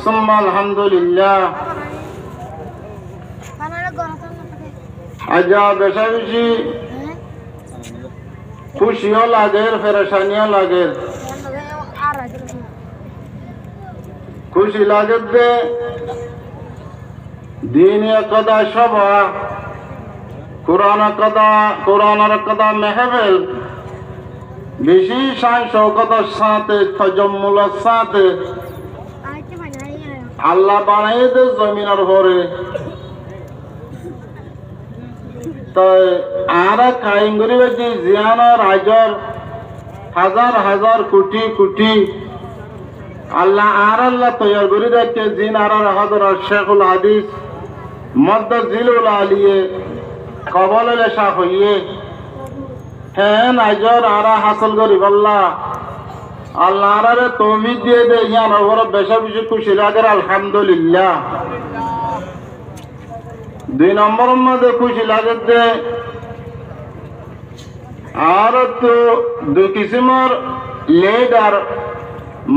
সুম্মা আলহামদুলিল্লাহ। আজ বেশা বেশি খুশিও লাগে, পেরেশানিও লাগে। খুশি লাগে যে দিন একদা সভা, কোরআনের কথা মেহফিল বেশি শান শৌকতের সাথে তজম্মুলের সাথে আল্লাহ বানাই দে জমিনের ঘরে। তাই আর কায়েম করিবে যে জিয়ানোর রাজর হাজার হাজার কোটি কোটি আল্লাহ তৈয়ার করে দেখে জিন আর হযরত শেখুল হাদিস মদ্দ জিলুল আলিয়ে কবলে শাহ হইয়ে হ্যাঁ নাইজর আরা হাসল করিব আল্লাহ আরে তৌফিক দিয়ে দে ইয়ান ওর বেশা বেশি খুশি লাগে আলহামদুলিল্লাহ। 2 নম্বরের মধ্যে খুশি লাগে যে আর তো 2 কিসিমের লিডার,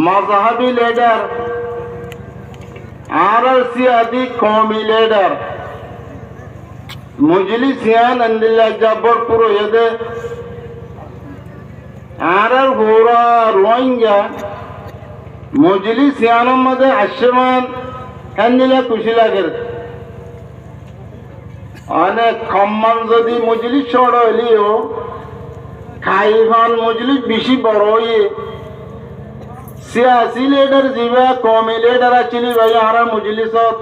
মাযহাবী লিডার আর সিয়াদি কওমি লিডার মজলিসিয়ান আল্লাহ জব্বর পুরো এদে আর গোরা রোহিঙ্গা মজলিসিয়ানের মধ্যে আসমান হ্যান্ডিলা খুশি লাগে। অনেক কম্মান যদি মজলিস ছোট হইলেও খাইফান মজলিস বেশি বড় হইয়ে সিয়াসি লিডার জিবা কওমি লিডার আছিলি ভাই আর মজলিসত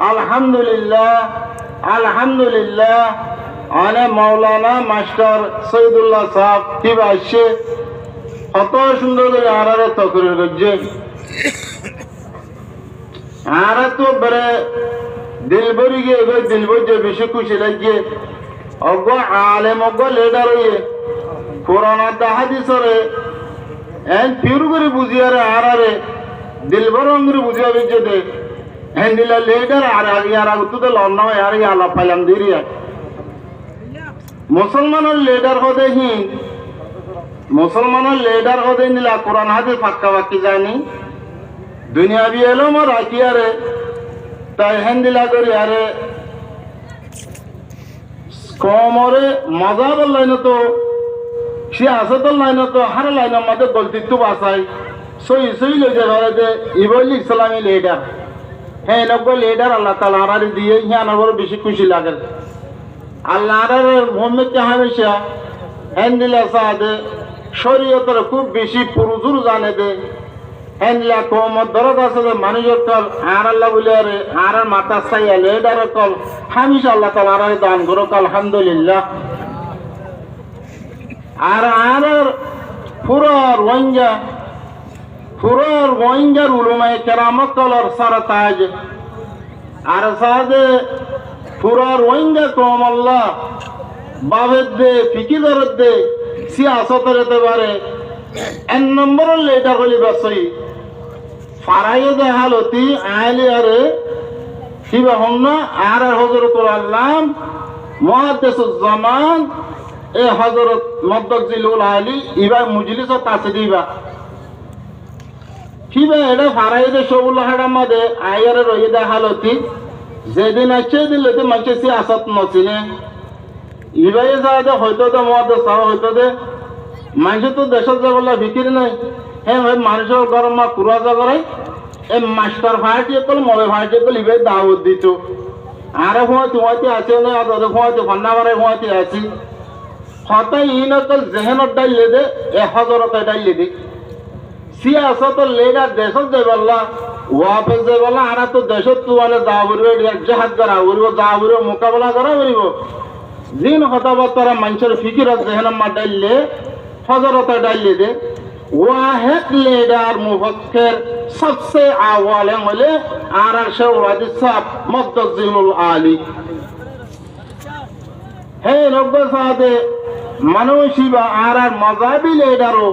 আলহামদুলিল্লাহ আলহামদুলিল্লাহ। অনেক মাওলানা মাস্টার সৈয়দুল্লাহ সাহেব কি আসছে কত সুন্দর করে আরারে তকরির করছে। আর তো বড় দিল ভরি গিয়ে দিল ভরে বেশি খুশি লাগে অগ আলেম অগ লিডার হইয়ে কোরআন হাদিসরে এন পিউর করে বুঝিয়ারে আরারে দিল ভর অঙ্গুরি বুঝিয়া বেজে দে হ্যান্ডিলা লিডার আর আর তো লন নয় আর আলাপ পাইলাম দিরিয়া মুসলমানের লিডার হদে হি মুসলমানের লিডার হদে নিলা কোরআন হাদিস পাক্কা বাকি জানি দুনিয়াবি এলম রাখি আরে তাই হ্যান্ডিলা করি আরে কমরে মজাবের লাইনে তো সে আসাদের লাইনে তো হার লাইনের মধ্যে গলতিত্ব বাসাই সই লই যাবে যে ইবল ইসলামী লিডার হ্যাঁ নব্বই লিডার আল্লাহ তালা আড়ারি দিয়ে হিয়ান বেশি খুশি লাগে। আল্লাহ মোহাম্মদ হামেশা হ্যান্ডিলা সাদে শরীয়তের খুব বেশি পুরুজুর জানে দে হ্যান্ডিলা কমত দরদ আছে যে মানুষের কল আর আল্লাহ বলে আরে আর মাথা চাইয়া লিডার কল হামেশা আল্লাহ তালা আড়ারি দান করো আলহামদুলিল্লাহ। আর পুরো রোহিঙ্গার উলুমায়ে কেরামত কলর সারতাজ আর সাদে পুরো রোহিঙ্গা কম আল্লাহ বাবের দে ফিকির দে সিয়াসতের হতে পারে 1 নম্বরের লিডার হলি বাসই ফারাইয়ে দে হালতি আইলি আরে কিবা হন না আর হযরতুল আল্লাহ মুহাদ্দিসুজ জামান এ হযরত মদ্দজিলুল আলী ইবা মজলিসত আছে দিবা কিবা এটা ফারাইয়ে দে সবুল্লাহ হামাদে আয়ারে রয়ে দে হালতি যেদিন আছে দিলে তো মানুষের সিয়াসত নচিনে ইবাই যা হয়তো তো মহাদেশ হয়তো দে মানুষ তো দেশের যে বললা বিক্রি নাই হ্যাঁ ভাই মানুষের গরম মা কুড়া যা করে এই মাস্টার ভাইটি কল মরে ভাইটি কল ইবাই দাওয়াত দিত আর হুঁয়াতে আছে না তাদের হুঁয়াতে ফান্না মারে হুঁয়াতে আছি হতাই ইনকল জেহেনত ডাইলে দে 1000 ডাইলে দে সিয়াসত লেডার দেশত যে বললা ওয়াপে যে বলা আর তো দেশত তো মানে যা বলবে জাহাজ করা বলবো যা বলবো মোকাবেলা করা বলবো জিন কথাবার্তা মানুষের ফিকির জেহেন মা ডাইলে 1000 ডাইলে দে ওয়াহেদ লিডার মুফাক্কির সবসে আওয়ালে হলে আর শেখুল সাহেব মদ্দজিলুল আলী হে নব্বই সাদে মানুষিবা আর মাযহাবী লিডারও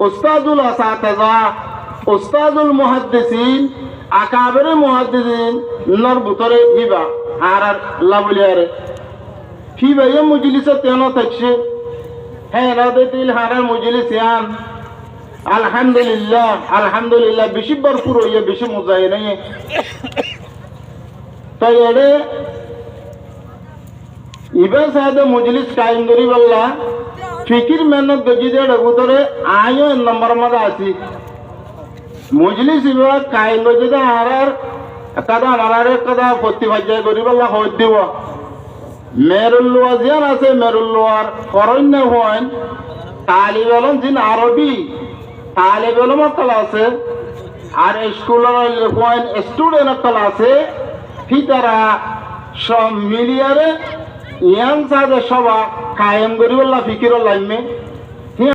উস্তাদুল আসাতিজা উস্তাদুল মুহাদ্দিসিন আকাবির মুহাদ্দিসিন নর ভিতরে হিবা আর লাবলিয়ারে হিবা এই মজলিসে তেন থাকছে হ্যাঁ রাতে তিল হারার মজলিস ইয়ান আলহামদুলিল্লাহ আলহামদুলিল্লাহ বেশি ভরপুর হইয়া বেশি মজা নাই তাই এড়ে ইবা সাদে মজলিস কায়েম করি বললা ফিকির মেহনত গজি দেড় ভিতরে আয়ও নম্বর মধ্যে আছি মজলিস ইবা কায়েম গজি দে আর কাদা আমার কাদা প্রতিভাজ্যায় করি বললা হয়ে দিব মেরুল্লোয়া জিয়ান আছে মেরুল্লোয়ার করণ্য হন তালিব আলম জিন আরবি তালিব আলম কলা আছে আর স্কুলের হন স্টুডেন্ট কলা আছে ফিতারা সব মিলিয়ারে ইয়ান সাদে সবা কায়েম করি বললা ফিকির লাইমে